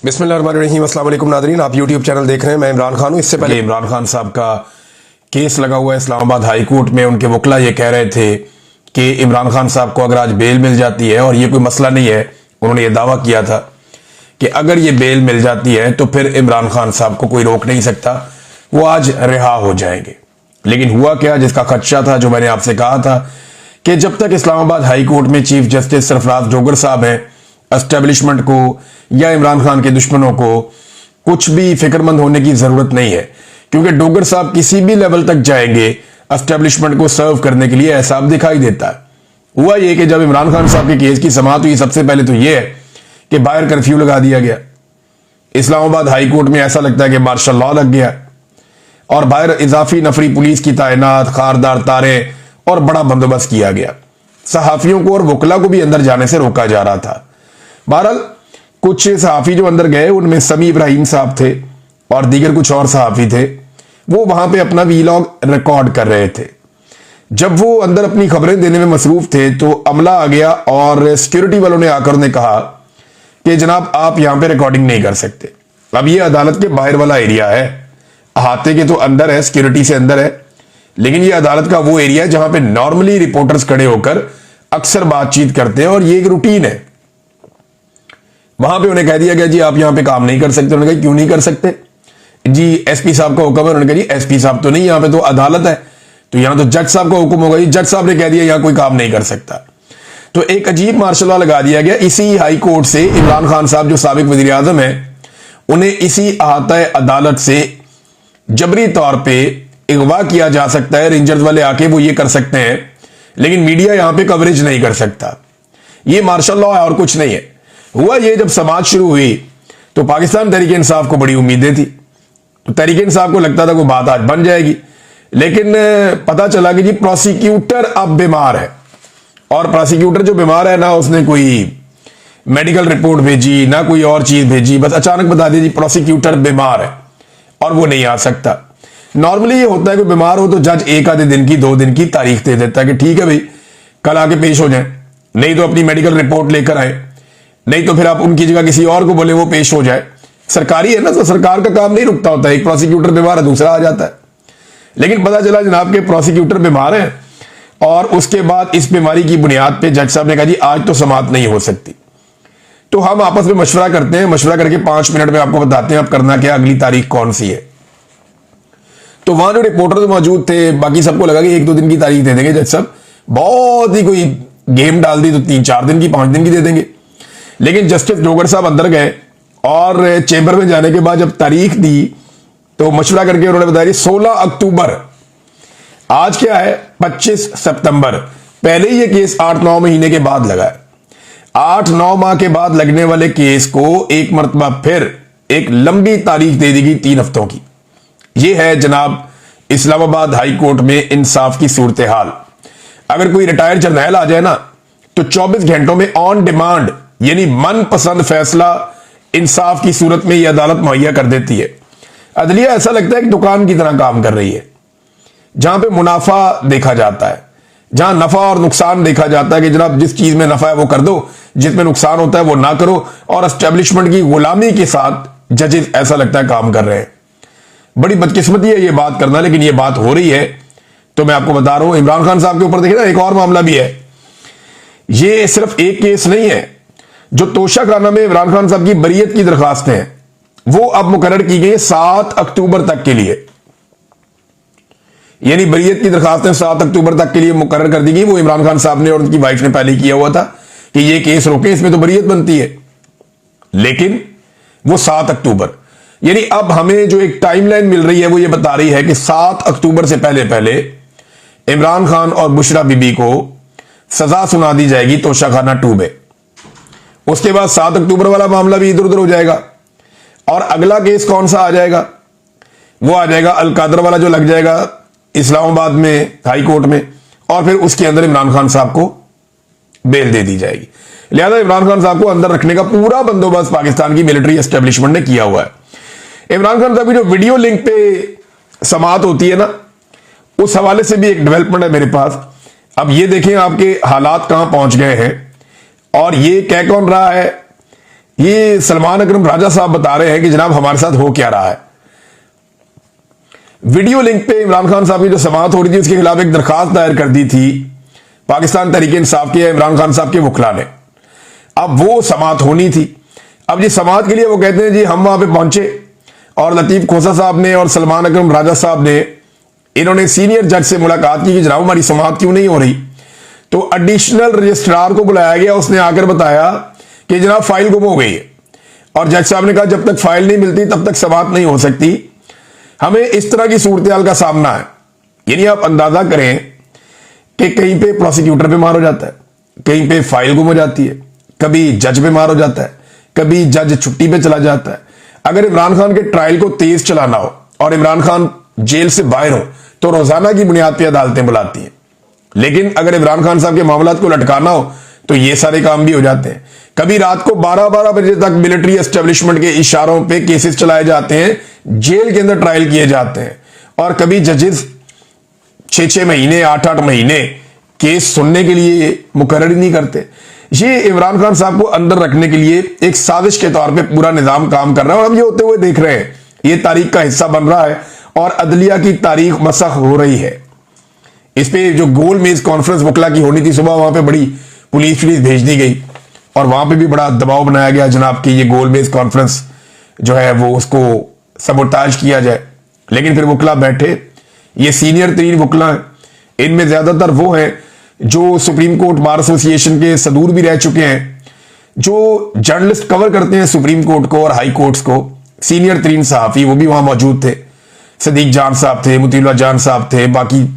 बिस्मिल्लाहिर्रहमानिर्रहीम, अस्सलाम वालेकुम नादरीन। आप यूट्यूब चैनल देख रहे हैं, मैं इमरान खान हूँ। इससे पहले इमरान खान साहब का केस लगा हुआ है इस्लामाबाद हाई कोर्ट में। उनके वकला ये कह रहे थे कि इमरान खान साहब को अगर आज बेल मिल जाती है, और ये कोई मसला नहीं है, उन्होंने ये दावा किया था कि अगर ये बेल मिल जाती है तो फिर इमरान खान साहब को कोई रोक नहीं सकता, वो आज रिहा हो जाएंगे। लेकिन हुआ क्या, जिसका खदशा था, जो मैंने आपसे कहा था कि जब तक इस्लामाबाद हाई कोर्ट में चीफ जस्टिस सरफराज डोगर साहब हैं, एस्टेब्लिशमेंट को या इमरान खान के दुश्मनों को कुछ भी फिक्रमंद होने की जरूरत नहीं है, क्योंकि डोगर साहब किसी भी लेवल तक जाएंगे एस्टेब्लिशमेंट को सर्व करने के लिए, ऐसा अब दिखाई देता है। हुआ यह कि जब इमरान खान साहब के केस की समाअत हुई, सबसे पहले तो यह है कि बाहर कर्फ्यू लगा दिया गया। इस्लामाबाद हाई कोर्ट में ऐसा लगता है कि मार्शल लॉ लग गया, और बाहर इजाफी नफरी पुलिस की तैनात, खारदार तारे और बड़ा बंदोबस्त किया गया। सहाफियों को और वकला को भी अंदर जाने से रोका जा रहा था। बहरहाल कुछ सहाफी जो अंदर गए, उनमें समी इब्राहिम साहब थे और दीगर कुछ और सहाफी थे। वो वहां पे अपना वीलॉग रिकॉर्ड कर रहे थे। जब वो अंदर अपनी खबरें देने में मसरूफ थे तो अमला आ गया और सिक्योरिटी वालों ने आकर उन्हें कहा कि जनाब आप यहां पे रिकॉर्डिंग नहीं कर सकते। अब ये अदालत के बाहर वाला एरिया है, अहाते के तो अंदर है, सिक्योरिटी से अंदर है, लेकिन ये अदालत का वो एरिया है जहां पे नॉर्मली रिपोर्टर्स खड़े होकर अक्सर बातचीत करते हैं, और ये एक रूटीन है। वहां पे उन्हें कह दिया गया जी आप यहां पे काम नहीं कर सकते। उन्होंने कहा क्यों नहीं कर सकते जी, एसपी साहब का हुक्म है। उन्होंने कहा जी एसपी साहब तो नहीं, यहां पे तो अदालत है, तो यहां तो जज साहब का हुक्म होगा। जी जज साहब ने कह दिया यहां कोई काम नहीं कर सकता। तो एक अजीब मार्शल लॉ लगा दिया गया। इसी हाई कोर्ट से इमरान खान साहब जो साबिक वजीर आजम है, उन्हें इसी अहाता अदालत से जबरी तौर पर अगवा किया जा सकता है। रेंजर्स वाले आके वो ये कर सकते हैं, लेकिन मीडिया यहां पे कवरेज नहीं कर सकता। ये मार्शल लॉ है और कुछ नहीं है। हुआ ये, जब समाज शुरू हुई तो पाकिस्तान तहरीक इंसाफ को बड़ी उम्मीदें थी। तो तहरीक इंसाफ को लगता था कोई बात आज बन जाएगी, लेकिन पता चला कि जी प्रोसिक्यूटर अब बीमार है। और प्रोसिक्यूटर जो बीमार है ना, उसने कोई मेडिकल रिपोर्ट भेजी ना कोई और चीज भेजी, बस अचानक बता दिया जी प्रोसिक्यूटर बीमार है और वो नहीं आ सकता। नॉर्मली ये होता है कि बीमार हो तो जज एक आधे दिन की, 2 दिन की तारीख दे देता है कि ठीक है भाई कल आके पेश हो जाए, नहीं तो अपनी मेडिकल रिपोर्ट लेकर आए, नहीं तो फिर आप उनकी जगह किसी और को बोले वो पेश हो जाए। सरकारी है ना, तो सरकार का काम नहीं रुकता होता है। एक प्रोसिक्यूटर बीमार है, दूसरा आ जाता है। लेकिन पता चला जनाब के प्रोसिक्यूटर बीमार है, और उसके बाद इस बीमारी की बुनियाद पे जज साहब ने कहा जी आज तो समाअत नहीं हो सकती। तो हम आपस में मशवरा करते हैं, मशवरा करके 5 मिनट में आपको बताते हैं अब करना क्या, अगली तारीख कौन सी है। तो वहां जो रिपोर्टर मौजूद थे, बाकी सबको लगा कि 1-2 दिन की तारीख दे देंगे जज साहब, बहुत ही कोई गेम डाल दी तो 3-4 दिन की, 5 दिन की दे देंगे। लेकिन जस्टिस डोगर साहब अंदर गए और चेंबर में जाने के बाद जब तारीख दी तो मशवरा करके उन्होंने बताया 16 अक्टूबर। आज क्या है, 25 सितंबर। पहले ही ये केस 8-9 महीने के बाद लगा है। 8-9 माह के बाद लगने वाले केस को एक मरतबा फिर एक लंबी तारीख दे दी गई 3 हफ्तों की। यह है जनाब इस्लामाबाद हाई कोर्ट में इंसाफ की सूरत हाल। अगर कोई रिटायर्ड जर्नैल आ जाए ना, तो 24 घंटों में ऑन डिमांड, यानी मनपसंद फैसला इंसाफ की सूरत में यह अदालत मुहैया कर देती है। अदलिया ऐसा लगता है कि दुकान की तरह काम कर रही है, जहां पे मुनाफा देखा जाता है, जहां नफा और नुकसान देखा जाता है कि जनाब जिस चीज में नफा है वो कर दो, जिसमें नुकसान होता है वो ना करो। और एस्टेब्लिशमेंट की गुलामी के साथ जजेस ऐसा लगता है काम कर रहे हैं। बड़ी बदकिस्मती है ये बात करना, लेकिन ये बात हो रही है। तो मैं आपको बता रहा हूं, इमरान खान साहब के ऊपर देखिए ना, एक और मामला भी है। ये सिर्फ एक केस नहीं है। जो तोशा खाना में इमरान खान साहब की बरीयत की दरखास्तें हैं, वो अब मुकर्रर की गई 7 अक्टूबर तक के लिए। यानी बरीयत की दरखास्तें 7 अक्टूबर तक के लिए मुकर्रर कर दी गई। वो इमरान खान साहब ने और उनकी वाइफ ने पहले किया हुआ था कि ये केस रोके, इसमें तो बरीयत बनती है, लेकिन वो 7 अक्टूबर। यानी अब हमें जो एक टाइमलाइन मिल रही है वो ये बता रही है कि 7 अक्टूबर से पहले पहले इमरान खान और बुशरा बीबी को सजा सुना दी जाएगी तोशा खाना 2 में। उसके बाद 7 अक्टूबर वाला मामला भी इधर उधर हो जाएगा, और अगला केस कौन सा आ जाएगा, वो आ जाएगा अलकादर वाला, जो लग जाएगा इस्लामाबाद में हाई कोर्ट में, और फिर उसके अंदर इमरान खान साहब को बेल दे दी जाएगी। लिहाजा इमरान खान साहब को अंदर रखने का पूरा बंदोबस्त पाकिस्तान की मिलिट्री एस्टेब्लिशमेंट ने किया हुआ है। इमरान खान साहब की जो वीडियो लिंक पे समाअत होती है ना, उस हवाले से भी एक डेवलपमेंट है मेरे पास। अब ये देखें आपके हालात कहां पहुंच गए हैं, और ये कह कौन रहा है, ये सलमान अकरम राजा साहब बता रहे हैं कि जनाब हमारे साथ हो क्या रहा है। वीडियो लिंक पे इमरान खान साहब की जो समाअत हो रही थी उसके खिलाफ एक दरखास्त दायर कर दी थी पाकिस्तान तहरीक इंसाफ के इमरान खान साहब के वकला ने। अब वो समाअत होनी थी। अब जी समाअत के लिए वो कहते हैं जी हम वहां पे पहुंचे और लतीफ खोसा साहब ने और सलमान अकरम राजा साहब ने इन्होंने सीनियर जज से मुलाकात की कि जनाब हमारी समाअत क्यों नहीं हो रही। तो एडिशनल रजिस्ट्रार को बुलाया गया, उसने आकर बताया कि जनाब फाइल गुम हो गई है और जज साहब ने कहा जब तक फाइल नहीं मिलती तब तक समाअत नहीं हो सकती। हमें इस तरह की सूरत का सामना है। यानी आप अंदाजा करें कि कहीं पे प्रोसिक्यूटर बीमार हो जाता है, कहीं पे फाइल गुम हो जाती है, कभी जज बीमार हो जाता है, कभी जज छुट्टी पे चला जाता है। अगर इमरान खान के ट्रायल को तेज चलाना हो और इमरान खान जेल से बाहर हो तो रोजाना की बुनियाद पर अदालतें बुलाती हैं। लेकिन अगर इमरान खान साहब के मामला को लटकाना हो तो ये सारे काम भी हो जाते हैं। कभी रात को 12-12 बजे तक मिलिट्री एस्टेब्लिशमेंट के इशारों पे केसेस चलाए जाते हैं, जेल के अंदर ट्रायल किए जाते हैं। और कभी जजेस 6-6 महीने 8-8 महीने केस सुनने के लिए मुकर्रर ही नहीं करते। ये इमरान खान साहब को अंदर रखने के लिए एक साजिश के तौर पे पूरा निजाम काम कर रहा है और हम ये होते हुए देख रहे हैं। ये तारीख का हिस्सा बन रहा है और अदलिया की तारीख मसख हो रही है। इस पे जो गोल मेज कॉन्फ्रेंस वकला की होनी थी सुबह, वहां पे बड़ी पुलिस भेज दी गई और वहां पे भी बड़ा दबाव बनाया गया जनाब कि ये गोल मेज कॉन्फ्रेंस जो है वो उसको सबोटाज किया जाए। लेकिन फिर वकला बैठे, ये सीनियर तरीन वकला हैं, इनमें ज्यादातर वो हैं जो सुप्रीम कोर्ट बार एसोसिएशन के सदूर भी रह चुके हैं, जो जर्नलिस्ट कवर करते हैं सुप्रीम कोर्ट को और हाई कोर्ट्स को। सीनियर तरीन सहाफी वो भी वहां मौजूद थे, सदीक जान साहब थे, मुतीउल्लाह जान साहब थे, बाकी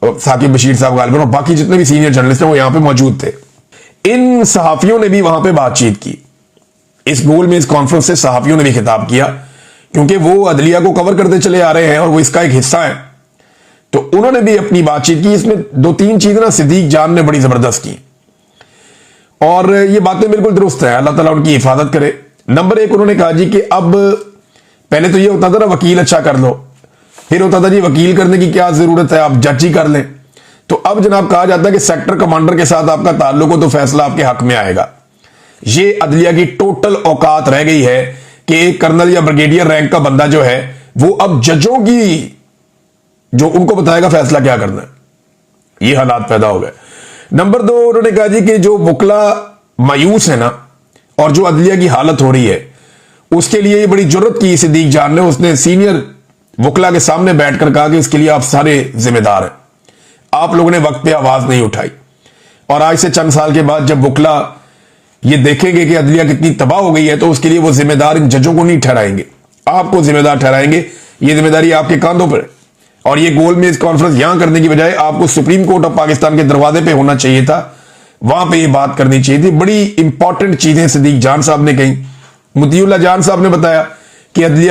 साकिब बशीर साहब गालिबन और बाकी जितने भी सीनियर जर्नलिस्ट हैं वो यहां पे मौजूद थे। इन सहाफियों ने भी वहां पे बातचीत की। इस गोल मेज कॉन्फ्रेंस से सहाफियों ने भी खिताब किया क्योंकि वो अदलिया को कवर करते चले आ रहे हैं और वो इसका एक हिस्सा है। तो उन्होंने भी अपनी बातचीत की। इसमें 2-3 चीजें ना सदीक जान ने बड़ी जबरदस्त की और ये बातें बिल्कुल दुरुस्त है, अल्लाह ताला उनकी हिफाजत करे। नंबर 1 उन्होंने कहा जी कि अब पहले तो ये होता था ना वकील अच्छा कर लो, फिर होता था जी वकील करने की क्या जरूरत है, आप जज ही कर लें। तो अब जनाब कहा जाता है कि सेक्टर कमांडर के साथ आपका ताल्लुक हो तो फैसला आपके हक में आएगा। ये अदलिया की टोटल औकात रह गई है कि एक कर्नल या ब्रिगेडियर रैंक का बंदा जो है वो अब जजों की जो उनको बताएगा फैसला क्या करना है। ये हालात पैदा हो गए। नंबर 2 उन्होंने कहा जी कि जो वकला मायूस है ना और जो अदलिया की हालत हो रही है उसके लिए ये बड़ी जरूरत की सदीक जान ने, उसने सीनियर वकला के सामने बैठकर कहा कि इसके लिए आप सारे जिम्मेदार हैं, आप लोगों ने वक्त पे आवाज नहीं उठाई। और आज से चंद साल के बाद जब वकला ये देखेंगे कि अदलिया कितनी तबाह हो गई है तो उसके लिए वो जिम्मेदार इन जजों को नहीं ठहराएंगे, आपको जिम्मेदार ठहराएंगे। ये जिम्मेदारी आपके कांधों पर है। और ये गोल मेज कॉन्फ्रेंस यहां करने की बजाय आपको सुप्रीम कोर्ट ऑफ पाकिस्तान के दरवाजे पे होना चाहिए था, वहां पे ये बात करनी चाहिए थी। बड़ी इंपॉर्टेंट चीजें सदीक जान साहब ने कही। मुतीउल्लाह जान साहब ने बताया कि अदलिया